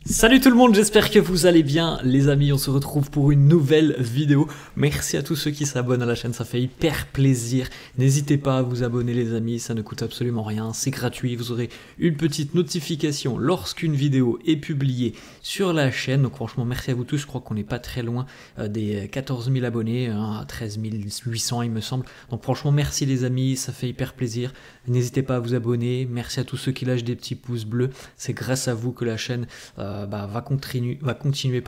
Salut tout le monde, j'espère que vous allez bien les amis, on se retrouve pour une nouvelle vidéo. Merci à tous ceux qui s'abonnent à la chaîne, ça fait hyper plaisir. N'hésitez pas à vous abonner les amis, ça ne coûte absolument rien, c'est gratuit. Vous aurez une petite notification lorsqu'une vidéo est publiée sur la chaîne. Donc franchement merci à vous tous, je crois qu'on n'est pas très loin des 14 000 abonnés, à 13 800 il me semble. Donc franchement merci les amis, ça fait hyper plaisir. N'hésitez pas à vous abonner, merci à tous ceux qui lâchent des petits pouces bleus, c'est grâce à vous que la chaîne va continuer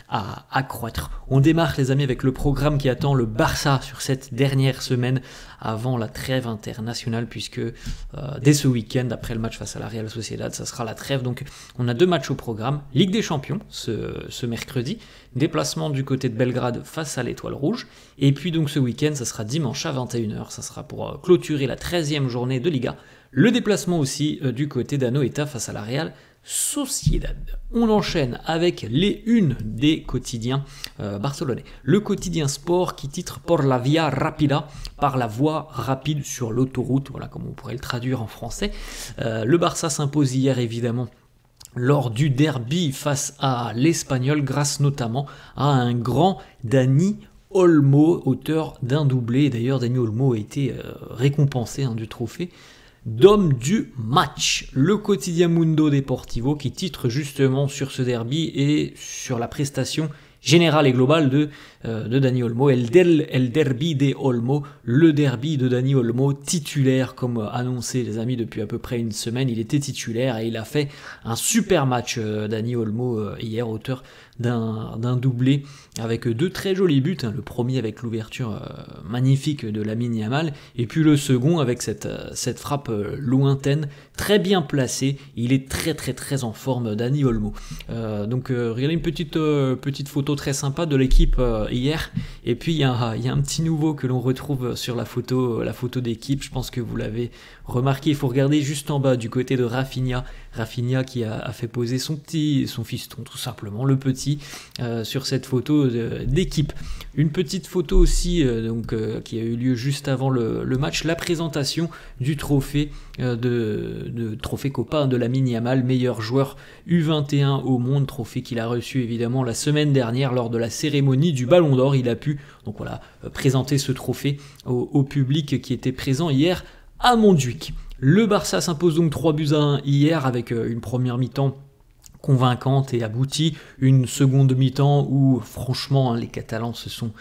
à accroître. On démarre les amis avec le programme qui attend le Barça sur cette dernière semaine avant la trêve internationale, puisque dès ce week-end, après le match face à la Real Sociedad, ça sera la trêve. Donc on a deux matchs au programme. Ligue des Champions ce mercredi, déplacement du côté de Belgrade face à l'Étoile Rouge, et puis donc ce week-end, ça sera dimanche à 21 h, ça sera pour clôturer la 13e journée de Liga. Le déplacement aussi du côté d'Anoeta face à la Real Sociedad. On enchaîne avec les unes des quotidiens barcelonais. Le quotidien Sport qui titre Por la vía rápida, par la voie rapide sur l'autoroute, voilà comme on pourrait le traduire en français. Le Barça s'impose hier évidemment lors du derby face à l'Espagnol, grâce notamment à un grand Dani Olmo, auteur d'un doublé. D'ailleurs Dani Olmo a été récompensé du trophée d'homme du match. Le quotidien Mundo Deportivo qui titre justement sur ce derby et sur la prestation générale et globale de Dani Olmo, El derby de Olmo, le derby de Dani Olmo, titulaire comme annoncé les amis depuis à peu près une semaine. Il était titulaire et il a fait un super match Dani Olmo hier, auteur d'un doublé avec deux très jolis buts, le premier avec l'ouverture magnifique de Lamine Yamal et puis le second avec cette frappe lointaine très bien placée. Il est très en forme Dani Olmo. Donc regardez une petite photo très sympa de l'équipe hier, et puis il y a un petit nouveau que l'on retrouve sur la photo d'équipe. Je pense que vous l'avez remarqué, il faut regarder juste en bas du côté de Rafinha qui a fait poser son fiston tout simplement, le petit, sur cette photo d'équipe. Une petite photo aussi qui a eu lieu juste avant le match, la présentation du trophée de trophée Copa de Lamine Yamal, meilleur joueur U21 au monde, trophée qu'il a reçu évidemment la semaine dernière lors de la cérémonie du Ballon d'Or. Il a pu donc voilà présenter ce trophée au public qui était présent hier à Montjuic. Le Barça s'impose donc 3-1 hier avec une première mi-temps convaincante et aboutie, une seconde mi-temps où franchement les Catalans se sont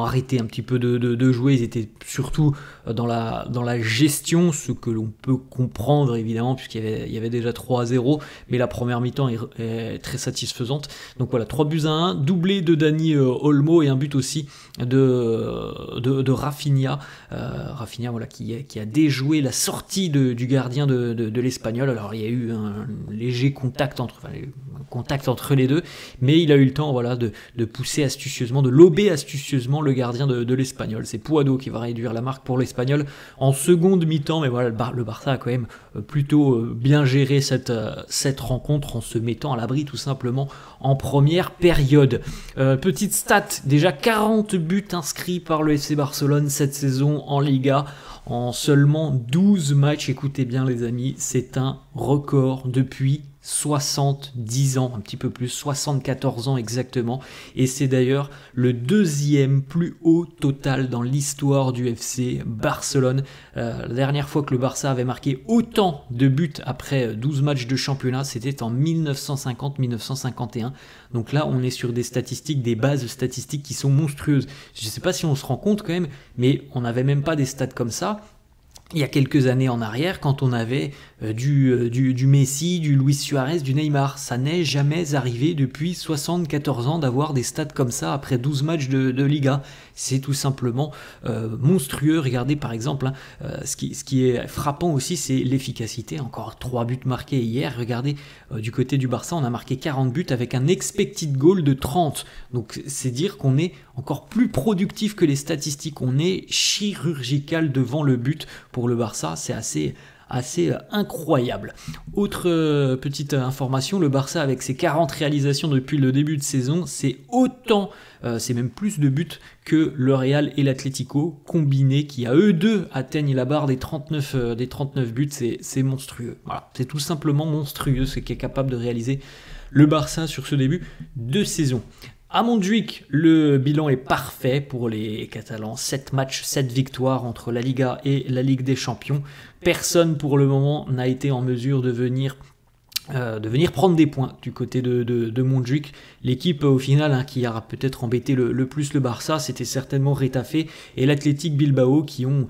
arrêtés un petit peu de jouer. Ils étaient surtout dans la gestion, ce que l'on peut comprendre évidemment puisqu'il y avait déjà 3-0, mais la première mi-temps est très satisfaisante. Donc voilà, 3-1, doublé de Dani Olmo et un but aussi de Rafinha. Rafinha voilà, qui a déjoué la sortie du gardien de l'Espagnol. Alors il y a eu un léger contact entre les deux, mais il a eu le temps voilà, de pousser astucieusement, de lober astucieusement le gardien de l'Espagnol. C'est Puado qui va réduire la marque pour l'Espagnol en seconde mi-temps, mais voilà, le Barça a quand même plutôt bien géré cette rencontre en se mettant à l'abri tout simplement en première période. Petite stat, déjà 40 buts inscrits par le FC Barcelone cette saison en Liga en seulement 12 matchs. Écoutez bien les amis, c'est un record depuis 70 ans, un petit peu plus, 74 ans exactement, et c'est d'ailleurs le deuxième plus haut total dans l'histoire du FC Barcelone. La dernière fois que le Barça avait marqué autant de buts après 12 matchs de championnat, c'était en 1950-1951. Donc là, on est sur des statistiques, des bases statistiques qui sont monstrueuses. Je ne sais pas si on se rend compte quand même, mais on n'avait même pas des stats comme ça il y a quelques années en arrière, quand on avait du Messi, du Luis Suarez, du Neymar. Ça n'est jamais arrivé depuis 74 ans d'avoir des stats comme ça après 12 matchs de Liga. C'est tout simplement monstrueux. Regardez par exemple, ce qui est frappant aussi, c'est l'efficacité. Encore 3 buts marqués hier. Regardez, du côté du Barça, on a marqué 40 buts avec un expected goal de 30. Donc c'est dire qu'on est encore plus productif que les statistiques. On est chirurgical devant le but pour le Barça. C'est assez incroyable. Autre petite information, le Barça avec ses 40 réalisations depuis le début de saison, c'est autant, c'est même plus de buts que le Real et l'Atlético combinés qui à eux deux atteignent la barre des 39 buts. C'est monstrueux. Voilà, c'est tout simplement monstrueux ce qu'est capable de réaliser le Barça sur ce début de saison. À Montjuïc, le bilan est parfait pour les Catalans. 7 matchs, 7 victoires entre la Liga et la Ligue des Champions. Personne pour le moment n'a été en mesure de venir prendre des points du côté de Montjuïc. L'équipe au final qui a peut-être embêté le plus le Barça, c'était certainement Retafe et l'Athletic Bilbao qui n'ont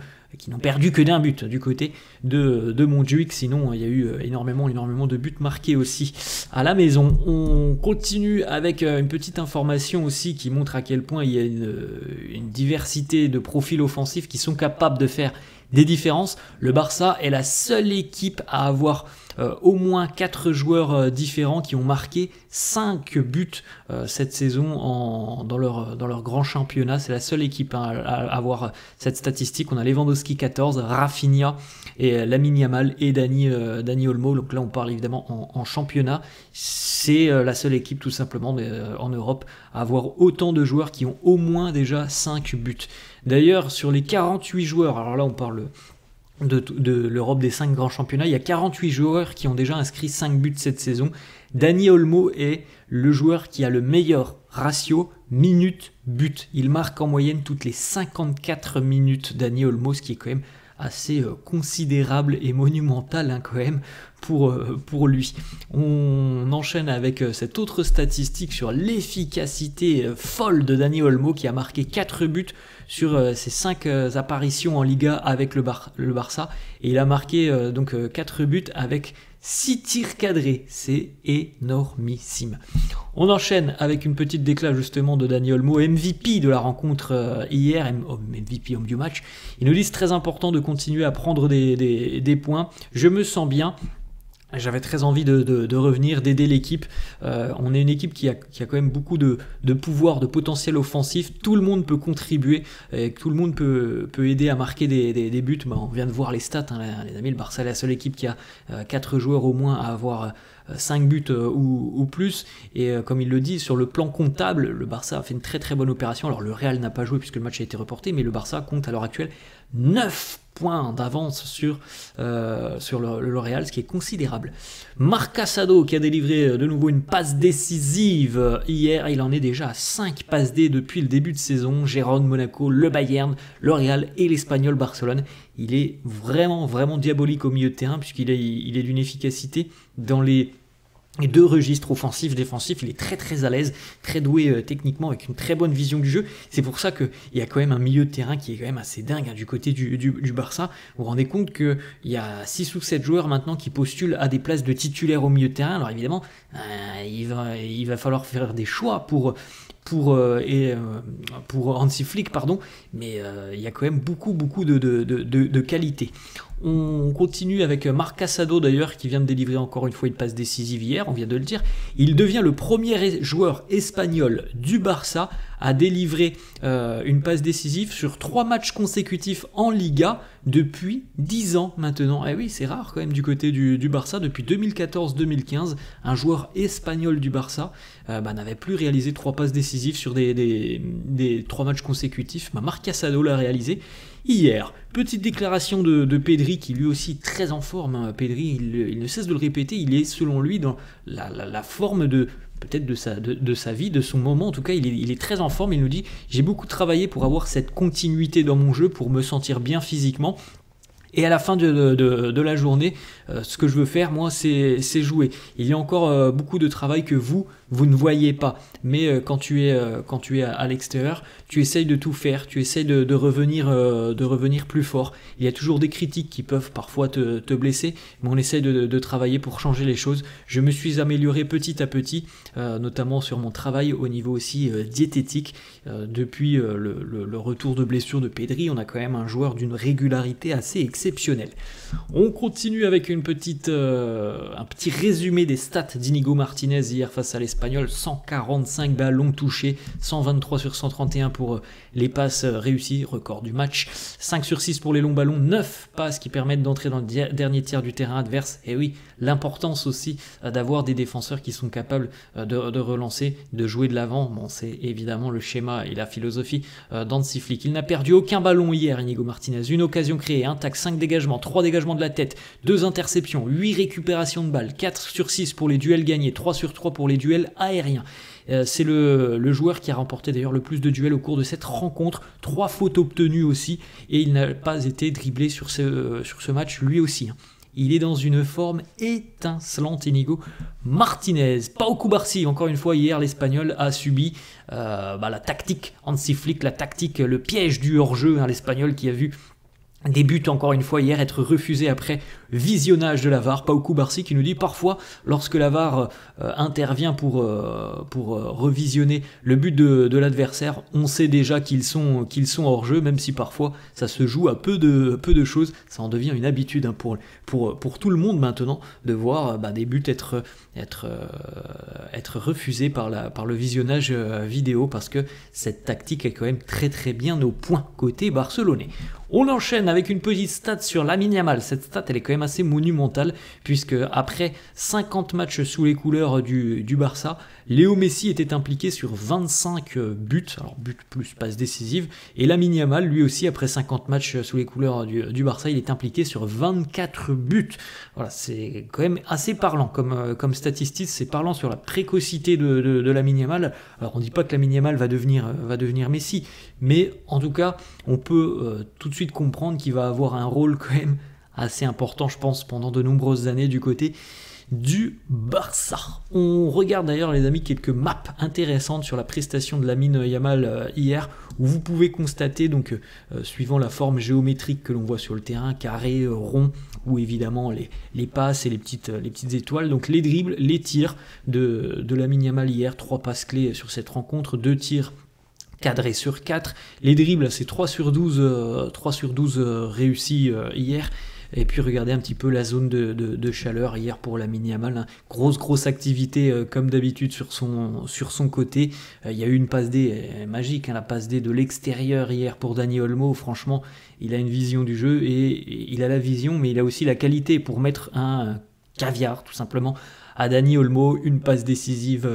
perdu que d'un but du côté de Montjuïc. Sinon, il y a eu énormément de buts marqués aussi à la maison. On continue avec une petite information aussi qui montre à quel point il y a une diversité de profils offensifs qui sont capables de faire des différences. Le Barça est la seule équipe à avoir au moins 4 joueurs différents qui ont marqué 5 buts cette saison dans leur grand championnat. C'est la seule équipe à avoir cette statistique. On a Lewandowski 14, Rafinha et Lamine Yamal et Dani Olmo. Donc là on parle évidemment en championnat. C'est la seule équipe tout simplement en Europe à avoir autant de joueurs qui ont au moins déjà 5 buts. D'ailleurs sur les 48 joueurs, alors là on parle de l'Europe des 5 grands championnats, il y a 48 joueurs qui ont déjà inscrit 5 buts cette saison. Dani Olmo est le joueur qui a le meilleur ratio minutes-but. Il marque en moyenne toutes les 54 minutes, Dani Olmo, ce qui est quand même assez considérable et monumental quand même pour lui. On enchaîne avec cette autre statistique sur l'efficacité folle de Dani Olmo qui a marqué 4 buts sur ses 5 apparitions en Liga avec le Barça et il a marqué donc 4 buts avec 6 tirs cadrés, c'est énormissime. On enchaîne avec une petite déclat justement de Dani Olmo, MVP de la rencontre hier, MVP homme du match. Il nous dit c'est très important de continuer à prendre des points, je me sens bien. J'avais très envie de revenir, d'aider l'équipe. On est une équipe qui a quand même beaucoup de pouvoir, de potentiel offensif. Tout le monde peut contribuer, tout le monde peut aider à marquer des buts. On vient de voir les stats, les amis. Le Barça est la seule équipe qui a 4 joueurs au moins à avoir 5 buts ou plus. Et comme il le dit, sur le plan comptable, le Barça a fait une très très bonne opération. Alors le Real n'a pas joué puisque le match a été reporté, mais le Barça compte à l'heure actuelle 9 points d'avance sur le Real, ce qui est considérable. Marc Casado qui a délivré de nouveau une passe décisive hier, il en est déjà à 5 passes D depuis le début de saison. Gérone, Monaco, le Bayern, le Real et l'Espagnol Barcelone. Il est vraiment diabolique au milieu de terrain puisqu'il est d'une efficacité dans les 2 registres offensifs, défensifs. Il est très très à l'aise, très doué techniquement avec une très bonne vision du jeu. C'est pour ça qu'il y a quand même un milieu de terrain qui est quand même assez dingue du côté du Barça. Vous vous rendez compte qu'il y a 6 ou 7 joueurs maintenant qui postulent à des places de titulaires au milieu de terrain. Alors évidemment, il va falloir faire des choix pour Hansi Flick, mais il y a quand même beaucoup de qualité. On continue avec Marc Casado d'ailleurs qui vient de délivrer encore une fois une passe décisive hier, on vient de le dire. Il devient le premier joueur espagnol du Barça à délivrer une passe décisive sur 3 matchs consécutifs en Liga depuis 10 ans maintenant. Eh oui, c'est rare quand même du côté du Barça. Depuis 2014-2015, un joueur espagnol du Barça n'avait plus réalisé 3 passes décisives sur des 3 matchs consécutifs. Marc Casado l'a réalisé hier. Petite déclaration de Pedri qui lui aussi très en forme. Pedri, il ne cesse de le répéter, il est selon lui dans la forme peut-être de sa vie, de son moment. En tout cas, il est très en forme. Il nous dit « J'ai beaucoup travaillé pour avoir cette continuité dans mon jeu, pour me sentir bien physiquement. Et à la fin de la journée, ce que je veux faire, moi, c'est jouer. Il y a encore beaucoup de travail que vous ne voyez pas. Mais quand tu es à l'extérieur, tu essayes de tout faire, tu essayes de revenir plus fort. Il y a toujours des critiques qui peuvent parfois te blesser, mais on essaye de travailler pour changer les choses. Je me suis amélioré petit à petit, notamment sur mon travail au niveau aussi diététique. Depuis le retour de blessure de Pedri, on a quand même un joueur d'une régularité assez exceptionnelle. On continue avec un petit résumé des stats d'Inigo Martinez hier face à l'Espagne. l'Espagnol, 145 ballons touchés, 123 sur 131 pour les passes réussies, record du match, 5 sur 6 pour les longs ballons, 9 passes qui permettent d'entrer dans le dernier tiers du terrain adverse. Et oui, l'importance aussi d'avoir des défenseurs qui sont capables de relancer, de jouer de l'avant. Bon, c'est évidemment le schéma et la philosophie d'Hansi Flick. Il n'a perdu aucun ballon hier, Inigo Martinez. Une occasion créée, un tac, 5 dégagements, 3 dégagements de la tête, 2 interceptions, 8 récupérations de balles, 4 sur 6 pour les duels gagnés, 3 sur 3 pour les duels aériens. C'est le joueur qui a remporté d'ailleurs le plus de duels au cours de cette rencontre, 3 fautes obtenues aussi, et il n'a pas été dribblé sur ce match lui aussi. Il est dans une forme étincelante, Inigo Martinez. Pau Cubarsí, encore une fois, hier, l'Espagnol a subi la tactique Hansi Flick, la tactique, le piège du hors-jeu, l'Espagnol qui a vu des buts, encore une fois, hier, être refusés après visionnage de la VAR. Pau Cubarsí qui nous dit parfois, lorsque la VAR intervient pour revisionner le but de l'adversaire, on sait déjà qu'ils sont hors jeu, même si parfois ça se joue à peu de choses. Ça en devient une habitude pour tout le monde maintenant de voir des buts être refusés par le visionnage vidéo, parce que cette tactique est quand même très très bien au point côté barcelonais. On enchaîne avec une petite stat sur Lamine Yamal. Cette stat, elle est quand même assez monumentale, puisque après 50 matchs sous les couleurs du Barça, Léo Messi était impliqué sur 25 buts, alors buts plus passes décisives, et Lamine Yamal, lui aussi, après 50 matchs sous les couleurs du Barça, il est impliqué sur 24 buts. Voilà, c'est quand même assez parlant comme statistique, c'est parlant sur la précocité de Lamine Yamal. Alors on ne dit pas que Lamine Yamal va devenir Messi, mais en tout cas, on peut tout de suite comprendre qu'il va avoir un rôle quand même assez important, je pense, pendant de nombreuses années du côté du Barça. On regarde d'ailleurs, les amis, quelques maps intéressantes sur la prestation de Lamine Yamal hier, où vous pouvez constater, donc suivant la forme géométrique que l'on voit sur le terrain, carré, rond, ou évidemment les passes et les petites étoiles, donc les dribbles, les tirs de Lamine Yamal hier, 3 passes clés sur cette rencontre, 2 tirs cadrés sur 4, les dribbles c'est 3 sur 12 réussis hier. Et puis regardez un petit peu la zone de chaleur hier pour Lamine Yamal, grosse activité comme d'habitude sur son côté. Il y a eu une passe D magique, la passe D de l'extérieur hier pour Dani Olmo. Franchement, il a une vision du jeu, et il a la vision, mais il a aussi la qualité pour mettre un caviar tout simplement à Dani Olmo. Une passe décisive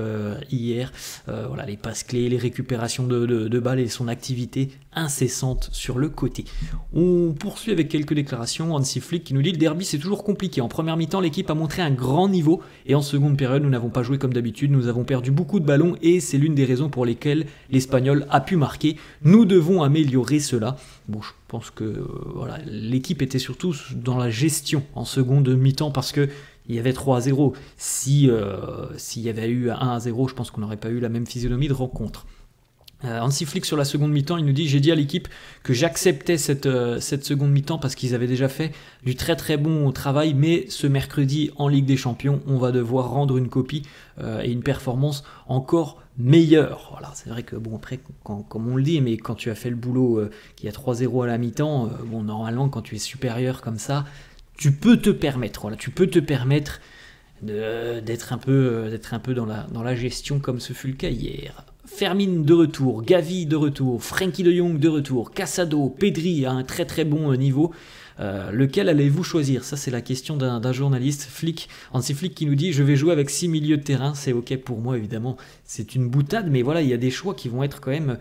hier, voilà, les passes clés, les récupérations de balles et son activité incessante sur le côté. On poursuit avec quelques déclarations. Hansi Flick qui nous dit: le derby c'est toujours compliqué. En première mi-temps, l'équipe a montré un grand niveau, et en seconde période, nous n'avons pas joué comme d'habitude, nous avons perdu beaucoup de ballons, et c'est l'une des raisons pour lesquelles l'Espagnol a pu marquer. Nous devons améliorer cela. Bon, je pense que voilà, l'équipe était surtout dans la gestion en seconde mi-temps, parce que il y avait 3-0. S'il y avait eu 1-0, je pense qu'on n'aurait pas eu la même physionomie de rencontre. Hansi Flick sur la seconde mi-temps, il nous dit: j'ai dit à l'équipe que j'acceptais cette seconde mi-temps parce qu'ils avaient déjà fait du très très bon travail, mais ce mercredi en Ligue des Champions, on va devoir rendre une copie et une performance encore meilleure. Voilà, c'est vrai que bon, après, comme on le dit, mais quand tu as fait le boulot, qu'il y a 3-0 à la mi-temps, bon, normalement quand tu es supérieur comme ça, tu peux te permettre d'être un peu dans la gestion, comme ce fut le cas hier. Fermin de retour, Gavi de retour, Frenkie de Jong de retour, Casado, Pedri à un très très bon niveau. Lequel allez-vous choisir? Ça, c'est la question d'un journaliste. Hansi Flick qui nous dit: je vais jouer avec 6 milieux de terrain, c'est ok pour moi. Évidemment, c'est une boutade, mais voilà, il y a des choix qui vont être quand même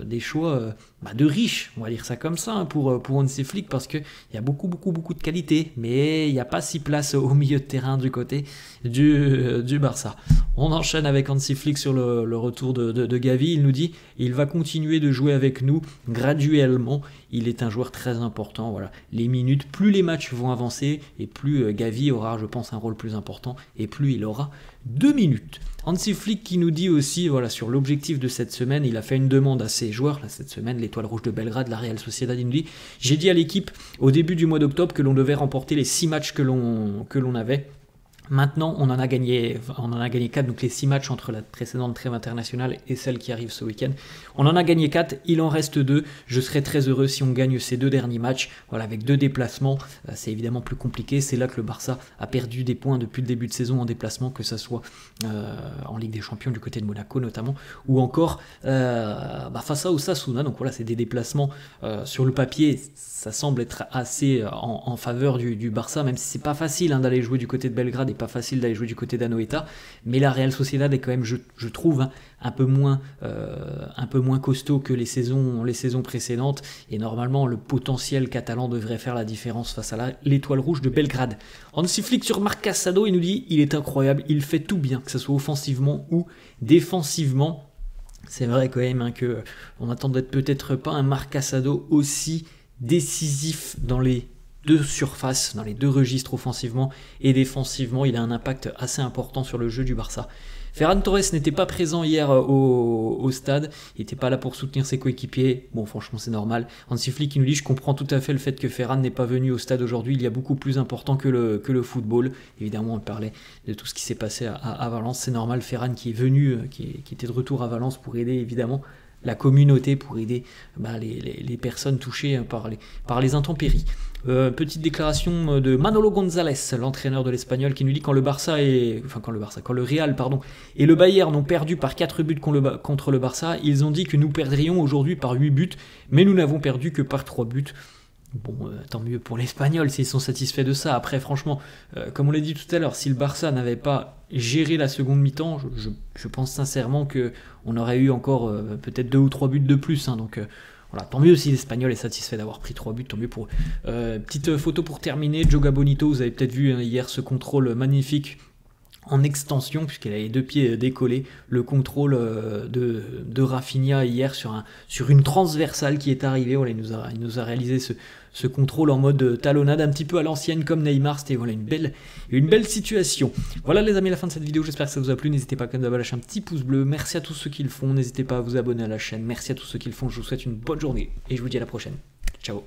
des choix de riches, on va dire ça comme ça, pour Hansi Flick, parce qu'il y a beaucoup de qualité, mais il n'y a pas si place au milieu de terrain du côté du Barça. On enchaîne avec Hansi Flick sur le retour de Gavi. Il nous dit: il va continuer de jouer avec nous graduellement, il est un joueur très important. Voilà, les minutes, plus les matchs vont avancer, et plus Gavi aura, je pense, un rôle plus important, et plus il aura 2 minutes. Hansi Flick qui nous dit aussi, voilà, sur l'objectif de cette semaine, il a fait une demande à ses joueurs, là, cette semaine, l'Étoile Rouge de Belgrade, la Real Sociedad. Il nous dit: j'ai dit à l'équipe au début du mois d'octobre que l'on devait remporter les 6 matchs que l'on avait. Maintenant, on en a gagné 4, donc les 6 matchs entre la précédente trêve internationale et celle qui arrive ce week-end. On en a gagné 4, il en reste 2. Je serais très heureux si on gagne ces 2 derniers matchs. Voilà, avec 2 déplacements, c'est évidemment plus compliqué. C'est là que le Barça a perdu des points depuis le début de saison en déplacement, que ce soit en Ligue des Champions du côté de Monaco notamment, ou encore face à Osasuna. Donc voilà, c'est des déplacements sur le papier. Ça semble être assez en faveur du Barça, même si c'est pas facile d'aller jouer du côté de Belgrade et pas facile d'aller jouer du côté d'Anoeta. Mais la Real Sociedad est quand même, je trouve, un peu moins costaud que les saisons précédentes. Et normalement, le potentiel catalan devrait faire la différence face à l'étoile rouge de Belgrade. Hansi Flick sur Marc Casado, il nous dit il est incroyable, il fait tout bien, que ce soit offensivement ou défensivement. C'est vrai quand même qu'on n'attendait peut-être pas un Marc Casado aussi décisif dans les 2 surfaces, dans les 2 registres offensivement et défensivement. Il a un impact assez important sur le jeu du Barça. Ferran Torres n'était pas présent hier au stade, il n'était pas là pour soutenir ses coéquipiers. Bon, franchement, c'est normal. Hansi Flick nous dit je comprends tout à fait le fait que Ferran n'est pas venu au stade aujourd'hui, il y a beaucoup plus important que le football. Évidemment, on parlait de tout ce qui s'est passé à Valence, c'est normal. Ferran qui est venu, qui était de retour à Valence pour aider évidemment la communauté, pour aider les personnes touchées par les intempéries. Petite déclaration de Manolo González, l'entraîneur de l'Espagnol, qui nous dit quand le Real et le Bayern ont perdu par 4 buts contre le Barça, ils ont dit que nous perdrions aujourd'hui par 8 buts, mais nous n'avons perdu que par 3 buts. Bon, tant mieux pour l'Espagnol s'ils sont satisfaits de ça. Après, franchement, comme on l'a dit tout à l'heure, si le Barça n'avait pas géré la seconde mi-temps, je pense sincèrement qu'on aurait eu encore peut-être 2 ou 3 buts de plus. Donc voilà, tant mieux si l'Espagnol est satisfait d'avoir pris 3 buts, tant mieux pour eux. Petite photo pour terminer, Joga Bonito, vous avez peut-être vu hier ce contrôle magnifique en extension, puisqu'elle a les 2 pieds décollés, le contrôle de Rafinha hier sur une transversale qui est arrivée. Voilà, il nous a réalisé ce contrôle en mode talonnade, un petit peu à l'ancienne comme Neymar. C'était voilà, une belle situation. Voilà les amis, la fin de cette vidéo, j'espère que ça vous a plu. N'hésitez pas quand même à lâcher un petit pouce bleu. Merci à tous ceux qui le font, n'hésitez pas à vous abonner à la chaîne. Merci à tous ceux qui le font, je vous souhaite une bonne journée et je vous dis à la prochaine. Ciao.